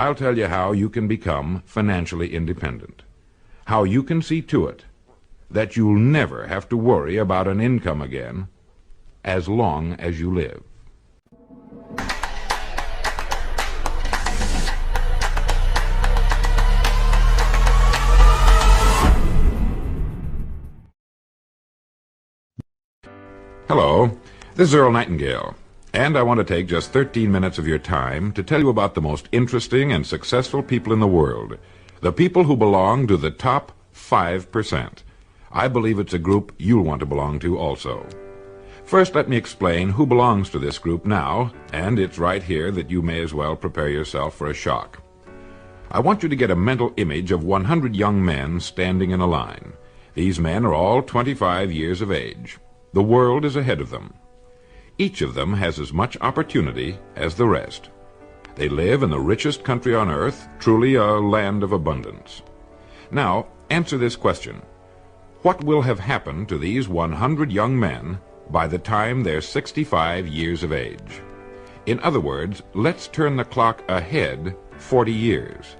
I'll tell you how you can become financially independent. How you can see to it that you'll never have to worry about an income again as long as you live. Hello, this is Earl Nightingale, and I want to take just 13 minutes of your time to tell you about the most interesting and successful people in the world, the people who belong to the top 5%. I believe it's a group you'll want to belong to also. First, let me explain who belongs to this group now, and it's right here that you may as well prepare yourself for a shock. I want you to get a mental image of 100 young men standing in a line. These men are all 25 years of age. The world is ahead of them. Each of them has as much opportunity as the rest. They live in the richest country on earth, truly a land of abundance. Now, answer this question. What will have happened to these 100 young men by the time they're 65 years of age? In other words, let's turn the clock ahead 40 years.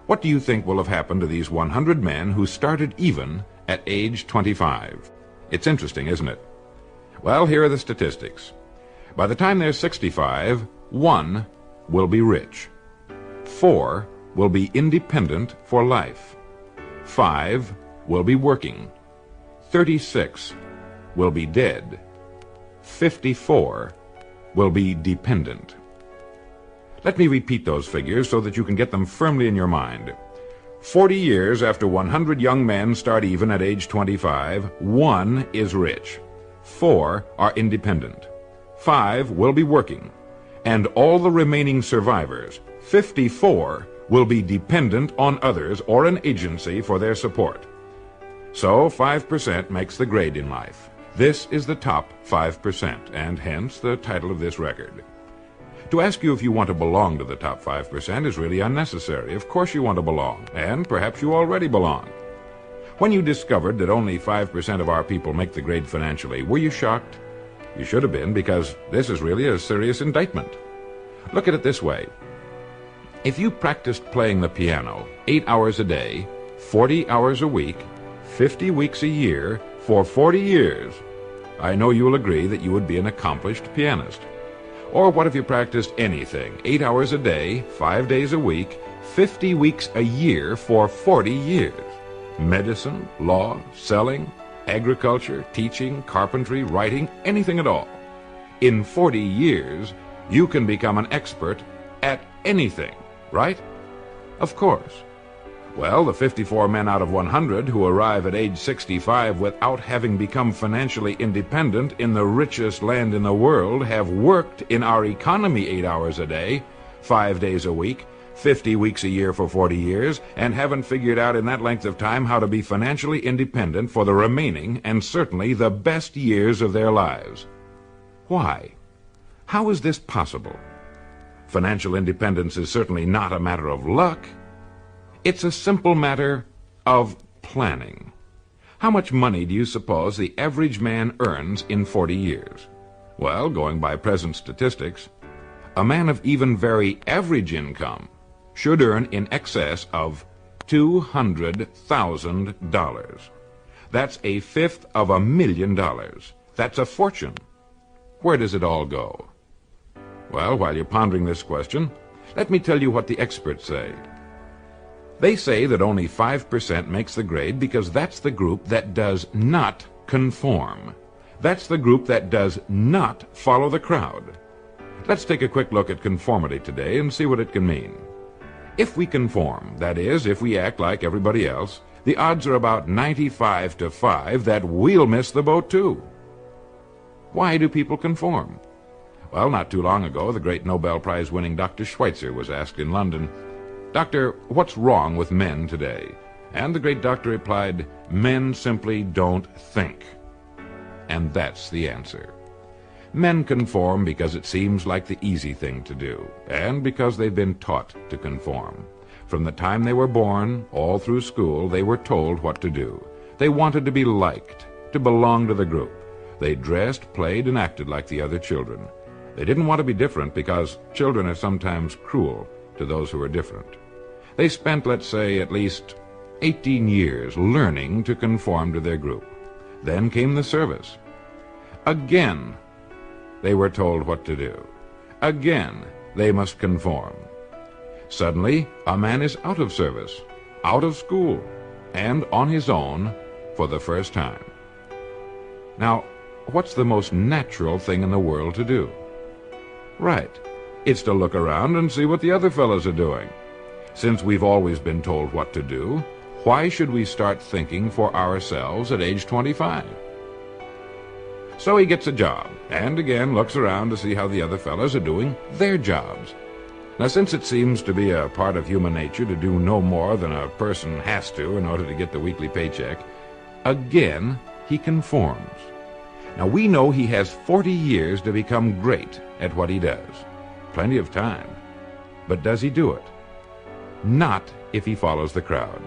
What do you think will have happened to these 100 men who started even at age 25? It's interesting, isn't it? Well, here are the statistics. By the time they're 65, 1 will be rich. 4 will be independent for life. 5 will be working. 36 will be dead. 54 will be dependent. Let me repeat those figures so that you can get them firmly in your mind. 40 years after 100 young men start even at age 25, 1 is rich. 4 are independent. 5 will be working. And all the remaining survivors, 54, will be dependent on others or an agency for their support. So 5% makes the grade in life. This is the top 5%, and hence the title of this record. To ask you if you want to belong to the top 5% is really unnecessary. Of course you want to belong, and perhaps you already belong. When you discovered that only 5% of our people make the grade financially, were you shocked? You should have been, because this is really a serious indictment. Look at it this way. If you practiced playing the piano 8 hours a day, 40 hours a week, 50 weeks a year, for 40 years, I know you'll agree that you would be an accomplished pianist. Or what if you practiced anything, 8 hours a day, 5 days a week, 50 weeks a year for 40 years? Medicine, law, selling, agriculture, teaching, carpentry, writing, anything at all. In 40 years, you can become an expert at anything, right? Of course. Well, the 54 men out of 100 who arrive at age 65 without having become financially independent in the richest land in the world have worked in our economy 8 hours a day, 5 days a week, 50 weeks a year for 40 years, and haven't figured out in that length of time how to be financially independent for the remaining and certainly the best years of their lives. Why? How is this possible? Financial independence is certainly not a matter of luck. It's a simple matter of planning. How much money do you suppose the average man earns in 40 years? Well, going by present statistics, a man of even very average income should earn in excess of $200,000. That's a fifth of $1,000,000. That's a fortune. Where does it all go? Well, while you're pondering this question, let me tell you what the experts say. They say that only 5% makes the grade because that's the group that does not conform. That's the group that does not follow the crowd. Let's take a quick look at conformity today and see what it can mean. If we conform, that is, if we act like everybody else, the odds are about 95 to 5 that we'll miss the boat too. Why do people conform? Well, not too long ago, the great Nobel Prize-winning Dr. Schweitzer was asked in London, "Doctor, what's wrong with men today?" And the great doctor replied, "Men simply don't think." And that's the answer. Men conform because it seems like the easy thing to do, and because they've been taught to conform. From the time they were born, all through school, they were told what to do. They wanted to be liked, to belong to the group. They dressed, played, and acted like the other children. They didn't want to be different because children are sometimes cruel, to those who are different. They spent, let's say, at least 18 years learning to conform to their group. Then came the service. Again, they were told what to do. Again, they must conform. Suddenly, a man is out of service, out of school, and on his own for the first time. Now, what's the most natural thing in the world to do? Right, it's to look around and see what the other fellows are doing. Since we've always been told what to do, why should we start thinking for ourselves at age 25? So he gets a job, and again looks around to see how the other fellows are doing their jobs. Now, since it seems to be a part of human nature to do no more than a person has to in order to get the weekly paycheck, again he conforms. Now, we know he has 40 years to become great at what he does. Plenty of time. But does he do it? Not if he follows the crowd.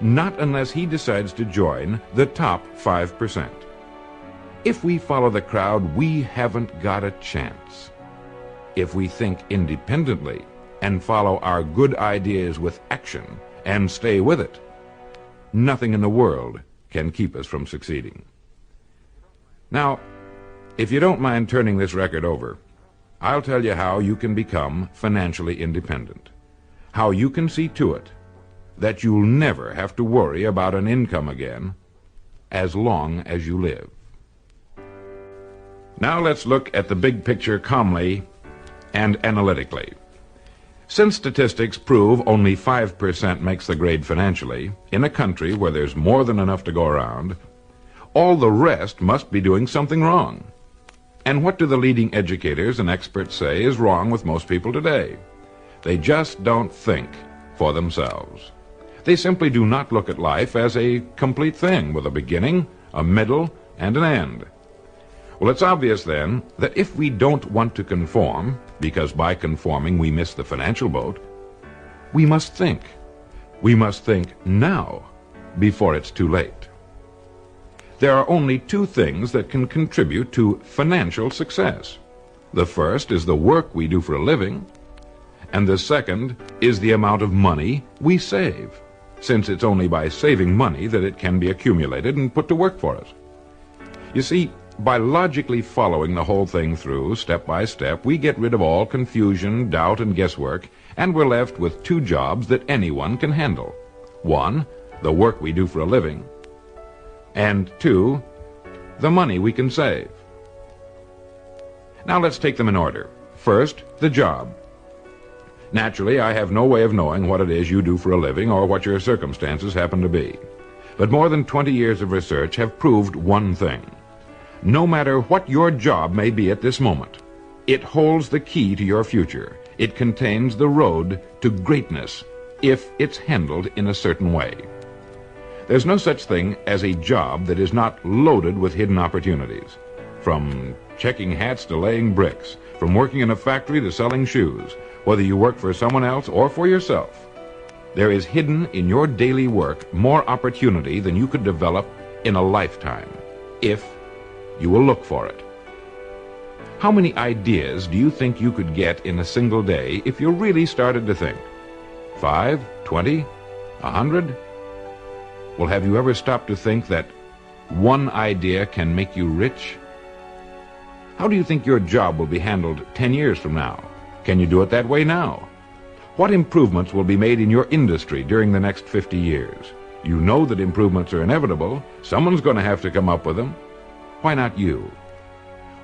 Not unless he decides to join the top 5%. If we follow the crowd, we haven't got a chance. If we think independently and follow our good ideas with action and stay with it, nothing in the world can keep us from succeeding. Now, if you don't mind turning this record over, I'll tell you how you can become financially independent. How you can see to it that you'll never have to worry about an income again as long as you live. Now let's look at the big picture calmly and analytically. Since statistics prove only 5% makes the grade financially, in a country where there's more than enough to go around, all the rest must be doing something wrong. And what do the leading educators and experts say is wrong with most people today? They just don't think for themselves. They simply do not look at life as a complete thing with a beginning, a middle, and an end. Well, it's obvious then that if we don't want to conform, because by conforming we miss the financial boat, we must think. We must think now, before it's too late. There are only two things that can contribute to financial success. The first is the work we do for a living, and the second is the amount of money we save, since it's only by saving money that it can be accumulated and put to work for us. You see, by logically following the whole thing through, step by step, we get rid of all confusion, doubt, and guesswork, and we're left with two jobs that anyone can handle. One, the work we do for a living, and two, the money we can save. Now let's take them in order. First, the job. Naturally, I have no way of knowing what it is you do for a living or what your circumstances happen to be. But more than 20 years of research have proved one thing. No matter what your job may be at this moment, it holds the key to your future. It contains the road to greatness if it's handled in a certain way. There's no such thing as a job that is not loaded with hidden opportunities. From checking hats to laying bricks, from working in a factory to selling shoes, whether you work for someone else or for yourself, there is hidden in your daily work more opportunity than you could develop in a lifetime, if you will look for it. How many ideas do you think you could get in a single day if you really started to think? 5, 20, 100? Well, have you ever stopped to think that one idea can make you rich? How do you think your job will be handled 10 years from now? Can you do it that way now? What improvements will be made in your industry during the next 50 years? You know that improvements are inevitable. Someone's going to have to come up with them. Why not you?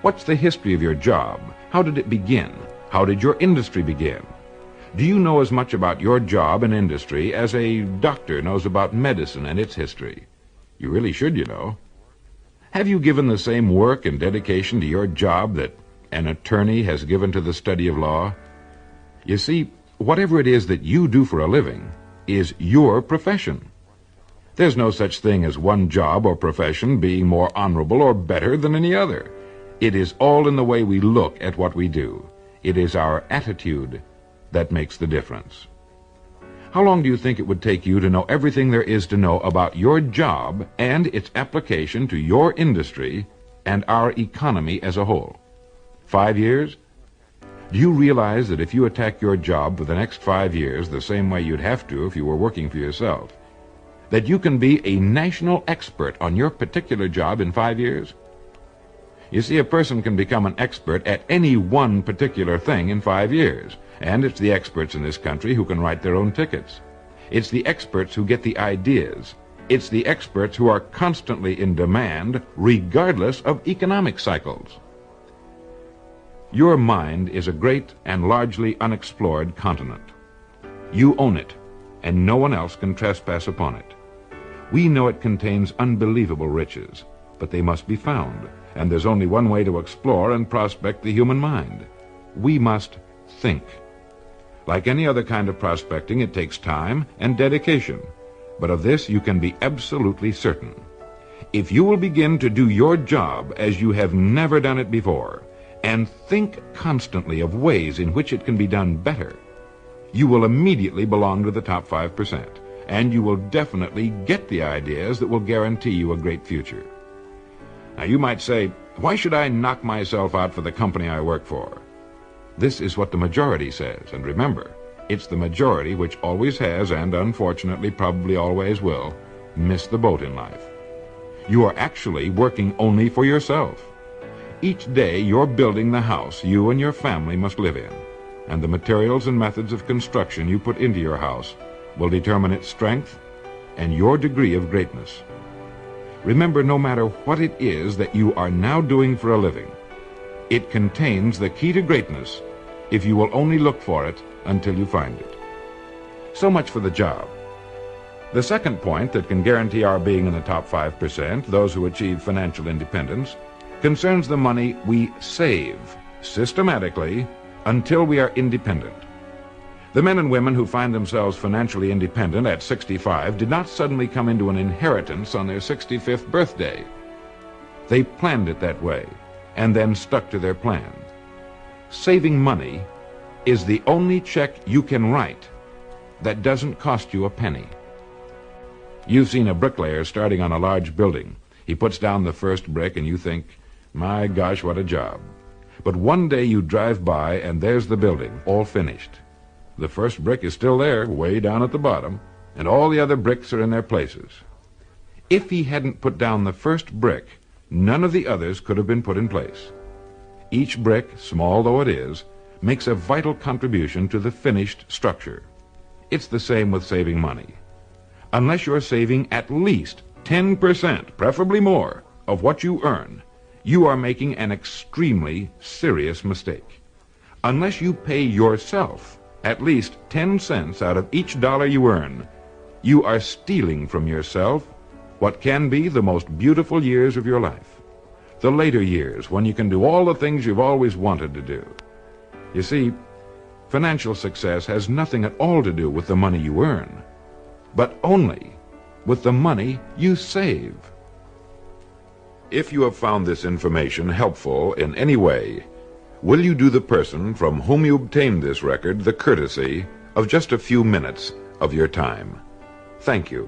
What's the history of your job? How did it begin? How did your industry begin? Do you know as much about your job and industry as a doctor knows about medicine and its history? You really should, you know. Have you given the same work and dedication to your job that an attorney has given to the study of law? You see, whatever it is that you do for a living is your profession. There's no such thing as one job or profession being more honorable or better than any other. It is all in the way we look at what we do. It is our attitude that makes the difference. How long do you think it would take you to know everything there is to know about your job and its application to your industry and our economy as a whole? 5 years? Do you realize that if you attack your job for the next 5 years the same way you'd have to if you were working for yourself, that you can be a national expert on your particular job in 5 years? You see, a person can become an expert at any one particular thing in 5 years, and it's the experts in this country who can write their own tickets. It's the experts who get the ideas. It's the experts who are constantly in demand, regardless of economic cycles. Your mind is a great and largely unexplored continent. You own it, and no one else can trespass upon it. We know it contains unbelievable riches, but they must be found, and there's only one way to explore and prospect the human mind. We must think. Like any other kind of prospecting, it takes time and dedication, but of this you can be absolutely certain. If you will begin to do your job as you have never done it before, and think constantly of ways in which it can be done better, you will immediately belong to the top 5%, and you will definitely get the ideas that will guarantee you a great future. Now you might say, why should I knock myself out for the company I work for? This is what the majority says, and remember, it's the majority which always has, and unfortunately probably always will, miss the boat in life. You are actually working only for yourself. Each day you're building the house you and your family must live in, and the materials and methods of construction you put into your house will determine its strength and your degree of greatness. Remember, no matter what it is that you are now doing for a living, it contains the key to greatness if you will only look for it until you find it. So much for the job. The second point that can guarantee our being in the top 5%, those who achieve financial independence, concerns the money we save systematically until we are independent. The men and women who find themselves financially independent at 65 did not suddenly come into an inheritance on their 65th birthday. They planned it that way and then stuck to their plan. Saving money is the only check you can write that doesn't cost you a penny. You've seen a bricklayer starting on a large building. He puts down the first brick and you think, my gosh, what a job. But one day you drive by and there's the building, all finished. The first brick is still there, way down at the bottom, and all the other bricks are in their places. If he hadn't put down the first brick, none of the others could have been put in place. Each brick, small though it is, makes a vital contribution to the finished structure. It's the same with saving money. Unless you're saving at least 10%, preferably more, of what you earn, you are making an extremely serious mistake. Unless you pay yourself at least 10 cents out of each dollar you earn, you are stealing from yourself what can be the most beautiful years of your life. The later years, when you can do all the things you've always wanted to do. You see, financial success has nothing at all to do with the money you earn, but only with the money you save. If you have found this information helpful in any way, will you do the person from whom you obtained this record the courtesy of just a few minutes of your time? Thank you.